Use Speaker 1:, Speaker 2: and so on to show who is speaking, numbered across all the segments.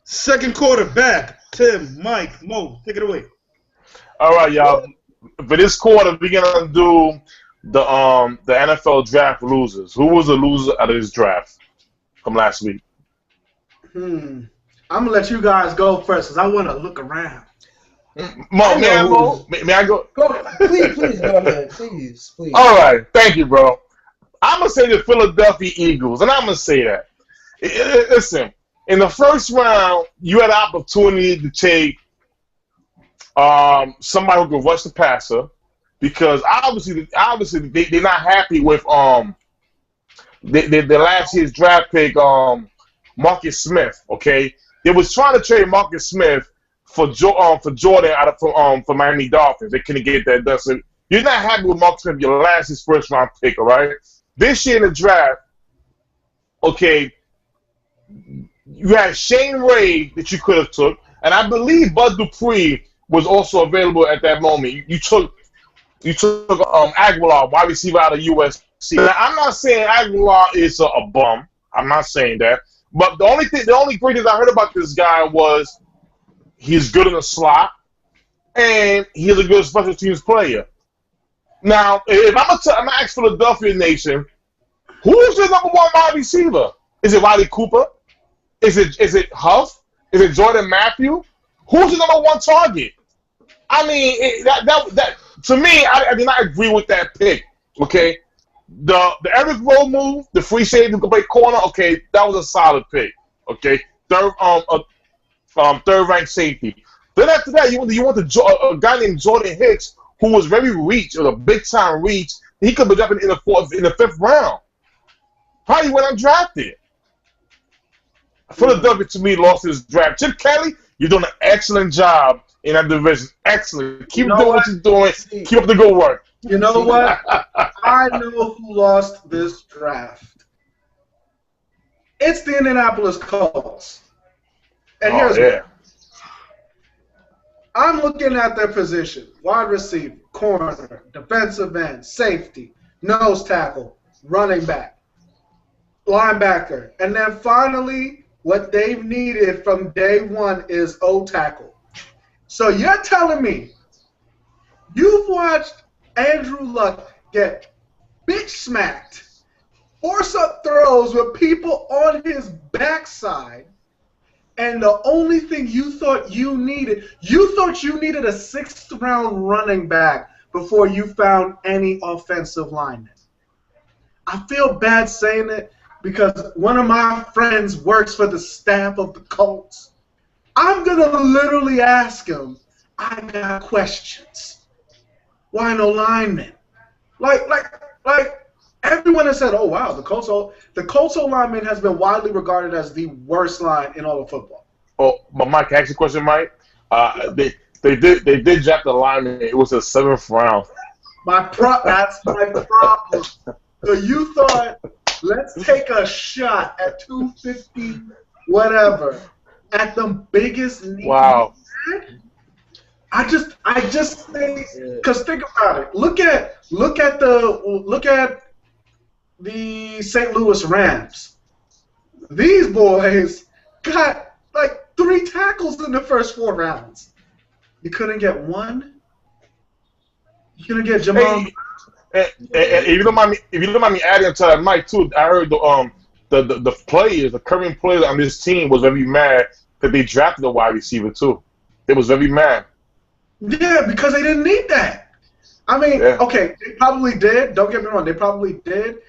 Speaker 1: Second quarterback, Tim, Mike, Mo, take it away.
Speaker 2: All right, y'all. For this quarter, we're gonna do the NFL draft losers. Who was the loser out of this draft from last week?
Speaker 3: I'm gonna let you guys go first because I want to look around.
Speaker 2: Mo,
Speaker 4: I know who.
Speaker 2: may I go?
Speaker 4: Go, please go ahead. Please.
Speaker 2: All right, thank you, bro. I'm gonna say the Philadelphia Eagles, and I'm gonna say that. Listen, in the first round, you had an opportunity to take somebody who could rush the passer because obviously they're not happy with their last year's draft pick Marcus Smith. Okay, they was trying to trade Marcus Smith for Jordan out of for Miami Dolphins. They couldn't get that done. So you're not happy with Marcus Smith. Your last his first round pick. All right. This year in the draft, okay, you had Shane Ray that you could have took, and I believe Bud Dupree was also available at that moment. You took Aguilar, wide receiver out of USC. Now, I'm not saying Aguilar is a bum. I'm not saying that. But the only great thing I heard about this guy was he's good in the slot, and he's a good special teams player. Now, if I'm gonna ask Philadelphia Nation, who's the number one wide receiver? Is it Riley Cooper? Is it Huff? Is it Jordan Matthew? Who's the number one target? I mean, that to me, I did not agree with that pick. Okay, the Eric Rowe move, the free safety to play corner. Okay, that was a solid pick. Okay, third ranked safety. Then after that, you want a guy named Jordan Hicks, who was very reach, or a big time reach. He could be dropping in the fifth round. Probably went undrafted. Philadelphia to me lost his draft. Chip Kelly, you're doing an excellent job in that division. Excellent. Keep doing what you're doing. Keep up the good work.
Speaker 3: You know what? I know who lost this draft. It's the Indianapolis Colts. And here's why. I'm looking at their position. Wide receiver, corner, defensive end, safety, nose tackle, running back, linebacker. And then finally, what they've needed from day one is O-tackle. So you're telling me you've watched Andrew Luck get bitch smacked, force up throws with people on his backside, and the only thing you thought you needed a sixth round running back before you found any offensive linemen. I feel bad saying it because one of my friends works for the staff of the Colts. I'm going to literally ask him, I got questions. Why no linemen? Like everyone has said, oh, wow, the Colts O-lineman has been widely regarded as the worst line in all of football.
Speaker 2: Oh, but Mike, can I ask you a question, Mike? They did draft the lineman. It was the 7th round.
Speaker 3: That's my problem. So you thought, let's take a shot at 250, whatever, at the biggest need.
Speaker 2: Wow.
Speaker 3: I just think, because think about it. Look at the St. Louis Rams. These boys got like 3 tackles in the first 4 rounds. You couldn't get one. You couldn't get Jamal.
Speaker 2: And if you don't mind me adding to that, Mike, too, I heard the current players on this team was very mad that they drafted a wide receiver too. They was very mad.
Speaker 3: Yeah, because they didn't need that. I mean, okay, they probably did. Don't get me wrong, they probably did,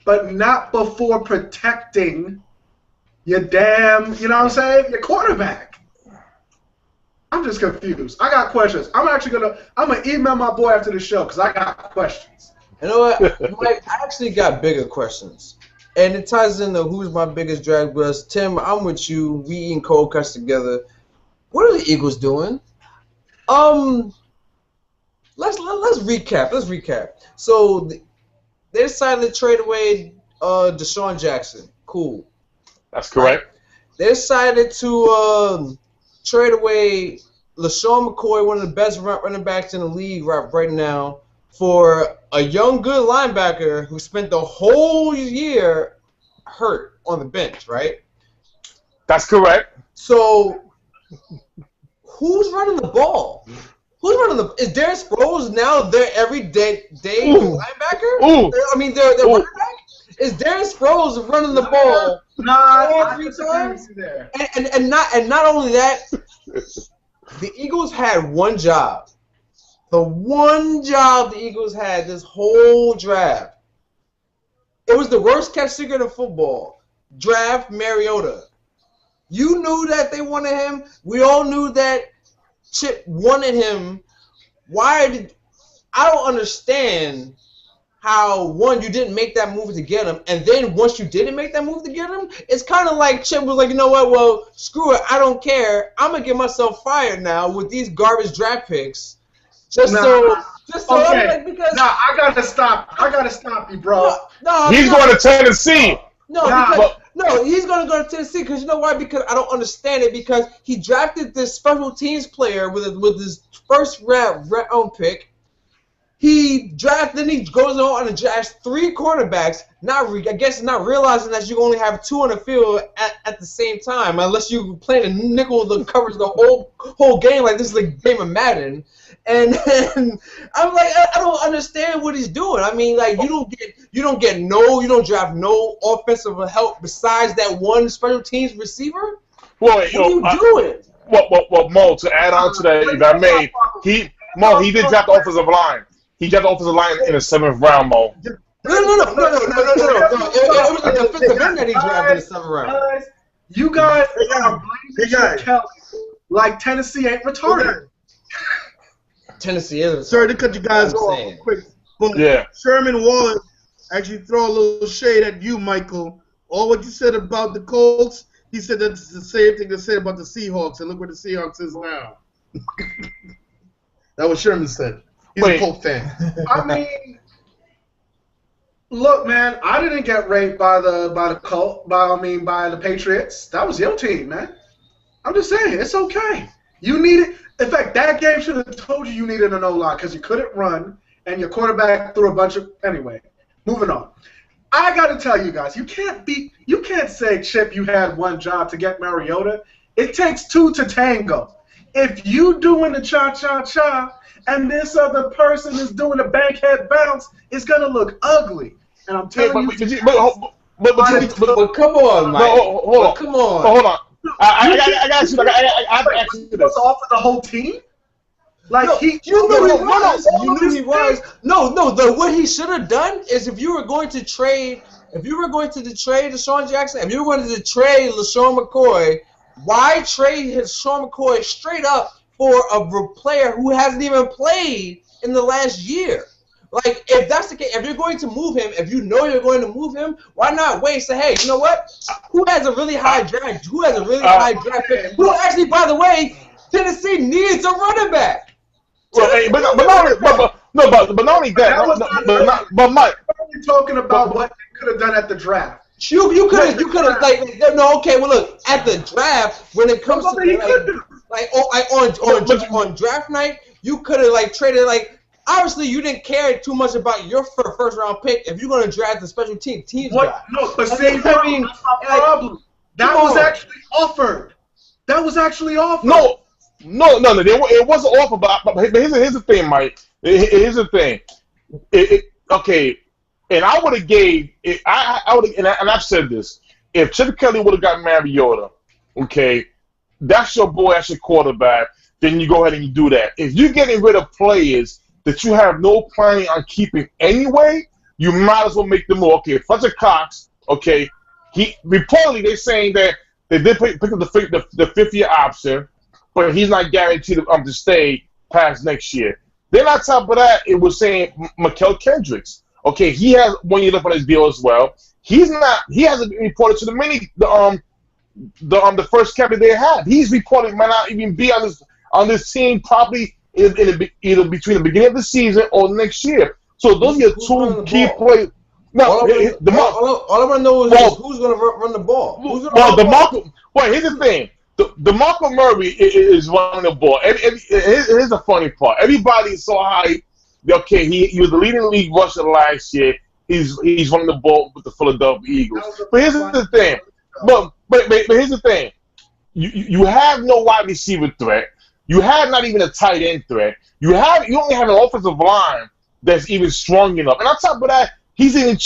Speaker 3: but not before protecting your damn, you know what I'm saying, your quarterback. I'm just confused. I got questions. I'm gonna email my boy after the show because I got questions.
Speaker 4: You know what, Mike? I actually got bigger questions, and it ties into who's my biggest drag bust. Tim, I'm with you. We eating cold cuts together. What are the Eagles doing? Let's recap. Let's recap. So they decided to trade away Deshaun Jackson. Cool.
Speaker 2: That's correct.
Speaker 4: Right? They decided to trade away LaShawn McCoy, one of the best running backs in the league right now, for a young, good linebacker who spent the whole year hurt on the bench, right?
Speaker 2: That's correct.
Speaker 4: So, who's running the ball? Who's running the? Is Darren Sproles now their everyday linebacker?
Speaker 2: Ooh.
Speaker 4: I mean, they're running back. Is Darren Sproles running the ball?
Speaker 3: Nah,
Speaker 4: every time. And not only that, the Eagles had one job. The one job the Eagles had this whole draft. It was the worst kept secret in football. Draft Mariota. You knew that they wanted him. We all knew that Chip wanted him. I don't understand how, one, you didn't make that move to get him, and then once you didn't make that move to get him, it's kind of like Chip was like, you know what, well, screw it, I don't care. I'm going to get myself fired now with these garbage draft picks. Okay.
Speaker 3: Because I gotta stop you, bro.
Speaker 2: He's going to Tennessee.
Speaker 4: No, he's going to go to Tennessee because you know why? Because I don't understand it, because he drafted this special teams player with his first round pick. Then he goes on and drafts 3 quarterbacks, not realizing that you only have 2 on the field at the same time, unless you play the nickel that covers the whole game like this is like a game of Madden. And I'm like, I don't understand what he's doing. I mean, like you don't draft no offensive help besides that one special teams receiver.
Speaker 2: Well,
Speaker 4: what are you doing?
Speaker 2: Well, Mo, to add on to that, if I may, he did draft the offensive line. He got the offensive line in the 7th round, Mo.
Speaker 4: No. It was a defensive end that he drafted in the 7th round.
Speaker 3: You guys are blaming Chip Kelly like Tennessee ain't retarded.
Speaker 4: Tennessee is.
Speaker 1: Sorry to cut you guys off quick. But Sherman Wallace actually throw a little shade at you, Michael. All what you said about the Colts, he said that's the same thing to say about the Seahawks, and look where the Seahawks is now. That was Sherman said. He's a Colt fan.
Speaker 3: I mean, look, man, I didn't get raped by the Patriots. That was your team, man. I'm just saying, it's okay. You needed. In fact, that game should have told you needed an O-line because you couldn't run, and your quarterback threw a bunch of. Anyway, moving on. I got to tell you guys, you can't say, Chip, you had one job to get Mariota. It takes 2 to tango. If you doing the cha-cha-cha and this other person is doing a bankhead bounce, it's going to look ugly. And I'm telling you.
Speaker 4: But come on, Mike.
Speaker 2: No, hold on.
Speaker 4: Come on.
Speaker 2: Hold on. I got you. I have to ask you this.
Speaker 3: Offer the whole team? Like
Speaker 4: you knew he was. No. What he should have done is if you were going to trade Deshaun Jackson, if you were going to trade LaShawn McCoy, why trade LaShawn McCoy straight up for a player who hasn't even played in the last year? Like, if that's the case, if you're going to move him, if you know you're going to move him, why not wait and say, hey, you know what? Who has a really high draft? Who has a really high draft pick? Who actually, by the way, Tennessee needs a running back.
Speaker 2: Well, but not only that. But Mike,
Speaker 3: we're talking about what they could have done at the draft.
Speaker 4: You could have okay. Well, look, at the draft when it comes to on draft night, you could have traded . Obviously, you didn't care too much about your first round pick if you're going to draft the special teams guy.
Speaker 3: No, but see, that's my problem. That was actually offered. No,
Speaker 2: it wasn't offered. But here's the thing, Mike. Here's the thing. Okay, and I would have gave. I would, and I've said this. If Chip Kelly would have got Mariota, okay, that's your boy, that's your quarterback. Then you go ahead and you do that. If you're getting rid of players that you have no planning on keeping anyway, you might as well make them more. Okay, Fletcher Cox, okay, reportedly they're saying that they did pick up the 5th-year option, but he's not guaranteed to stay past next year. Then on top of that, it was saying Mikael Kendricks. Okay, he has 1 year left on his deal as well. He hasn't been reported to the first cabinet they have. He's reported might not even be on this team probably either between the beginning of the season or next year. So those are your 2 key players. No,
Speaker 4: all I want to know is who's going to run the ball.
Speaker 2: Here's the thing. DeMarco Murray is running the ball. Here's the funny part. Everybody's so hyped. Okay, he was the leading league rusher last year. He's running the ball with the Philadelphia Eagles. But here's the thing. But here's the thing. you have no wide receiver threat. You have not even a tight end threat. You only have an offensive line that's even strong enough. And on top of that, he's even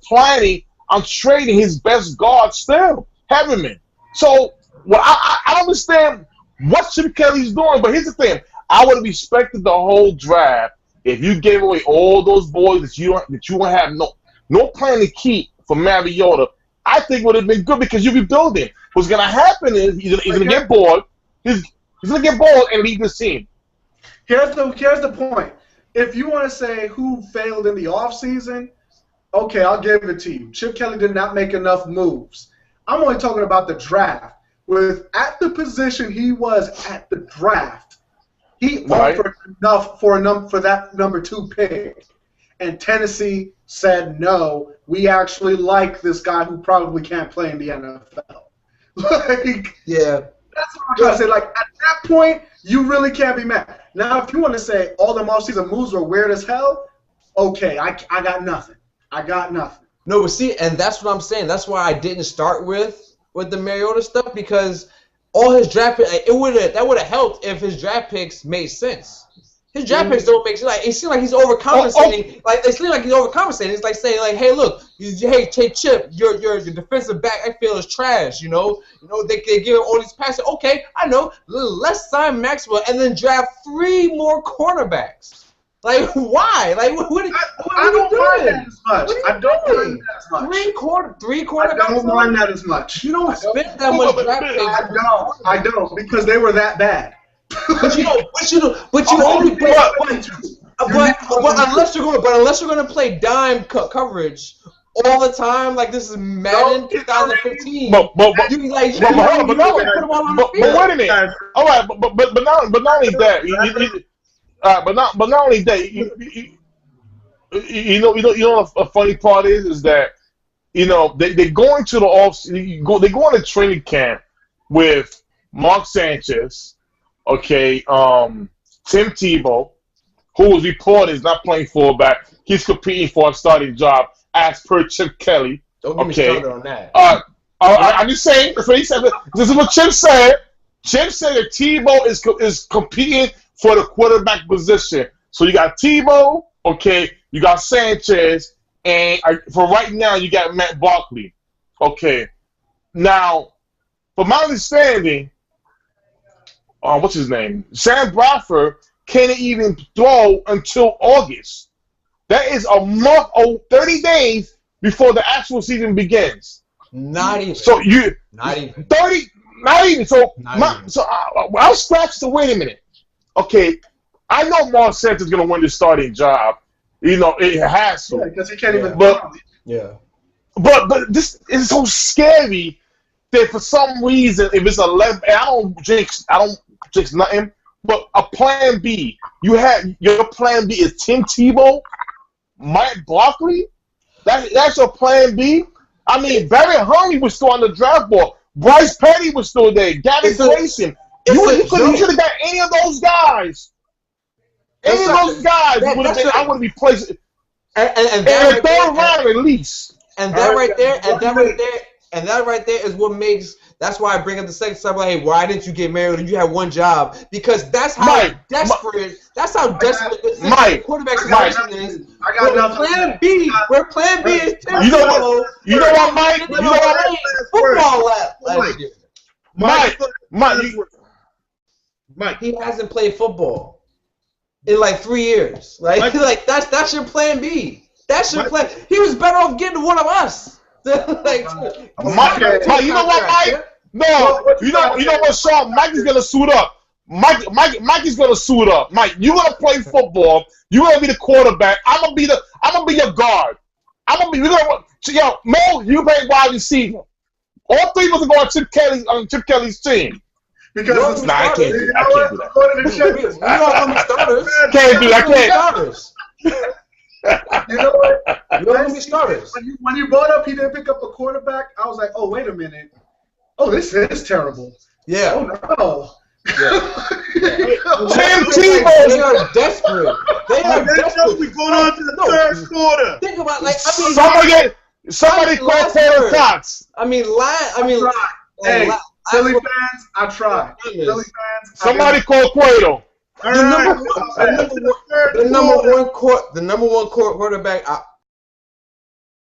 Speaker 2: planning on trading his best guard still, Heavenman. So I don't understand what Chip Kelly's doing. But here's the thing: I would have respected the whole draft if you gave away all those boys that you don't have no plan to keep for Mariota. I think it would have been good because you'll be building. What's going to happen is he's going to get bored. He's going to get bored and leave this team.
Speaker 3: Here's the point. If you want to say who failed in the offseason, okay, I'll give it to you. Chip Kelly did not make enough moves. I'm only talking about the draft. At the position he was at the draft, he offered enough for that number 2 pick. And Tennessee said, no, we actually like this guy who probably can't play in the NFL.
Speaker 4: Yeah.
Speaker 3: That's what I'm trying to say. Like, at that point, you really can't be mad. Now, if you want to say all the offseason moves were weird as hell, okay, I got nothing. I got nothing.
Speaker 4: No, but see, and that's what I'm saying. That's why I didn't start with the Mariota stuff, because all his draft picks, that would have helped if his draft picks made sense. His draft picks don't make sense. Like, it seems like he's overcompensating. Like, it seems like he's overcompensating. It's like saying, like, hey, look, hey, Chip, your defensive back I feel is trash. You know, they give him all these passes. Okay, I know. Let's sign Maxwell and then draft 3 more cornerbacks. Like, why? Like, what are you doing?
Speaker 3: I don't mind that as much.
Speaker 4: 3 quarterbacks.
Speaker 3: I don't mind that as much.
Speaker 4: You don't spend that much draft picks.
Speaker 3: I don't, because they were that bad.
Speaker 4: But you only play. But unless you're going to play dime coverage all the time, like this is Madden 2015.
Speaker 2: But wait a minute. All right, but not only that. But not only that, you know a funny part is that they go into the they go into training camp with Mark Sanchez, okay, Tim Tebow, who was reported is not playing fullback. He's competing for a starting job as per Chip Kelly.
Speaker 4: Don't get me started on that.
Speaker 2: I'm just saying. That's what he said. This is what Chip said. Chip said that Tebow is competing for the quarterback position. So you got Tebow, okay, you got Sanchez, and for right now you got Matt Barkley. Okay. Now, from my understanding, what's his name? Sam Bradford can't even throw until August. That is a month or 30 days before the actual season begins.
Speaker 4: Not even.
Speaker 2: So not even. 30. Not even. So I'll scratch the wait a minute. Okay, I know Mark Sanchez is going to win the starting job. It has to.
Speaker 3: Yeah, because he can't even.
Speaker 2: But this is so scary that for some reason, if it's 11, I don't jinx nothing. But a plan B, your plan B is Tim Tebow, Mike Barkley. That's your plan B. I mean, Barry Huntley was still on the draft board. Bryce Petty was still there. Gavin Grayson. You should have got any of those guys. Any of those guys would have been. I would be placed in the 3rd round at least.
Speaker 4: And that right there is what makes. That's why I bring up the second stuff. Like, hey, why didn't you get married? You had one job, because that's how desperate. That's how desperate the quarterback situation is.
Speaker 3: I got nothing.
Speaker 4: Where Plan B is.
Speaker 2: You know what, Mike?
Speaker 4: Football last year.
Speaker 2: Mike,
Speaker 4: he hasn't played football in like 3 years. Like that's your plan B. That's your plan. He was better off getting one of us.
Speaker 2: Mike, you know what, Mike? No, you know what, Sean? Mike is gonna suit up. Mike is gonna suit up. Mike, you gonna play football. You gonna be the quarterback. I'm gonna be your guard. Mo, you play wide receiver. All 3 of us are going on Chip Kelly's team.
Speaker 3: Because
Speaker 2: I can't do that.
Speaker 4: Can't do
Speaker 2: that.
Speaker 3: You know what?
Speaker 4: You don't want to be starters.
Speaker 3: When you brought up he didn't pick up a quarterback, I was like, oh, wait a minute. Oh, this is terrible.
Speaker 4: Yeah.
Speaker 3: Oh, no.
Speaker 2: Tim Tebow.
Speaker 4: They are desperate.
Speaker 1: We're going on to the 3rd quarter.
Speaker 4: Think about somebody
Speaker 2: call Taylor Cox.
Speaker 4: I mean,
Speaker 3: Philly fans, I tried. Philly fans,
Speaker 2: somebody call Cueto.
Speaker 4: The number one quarterback.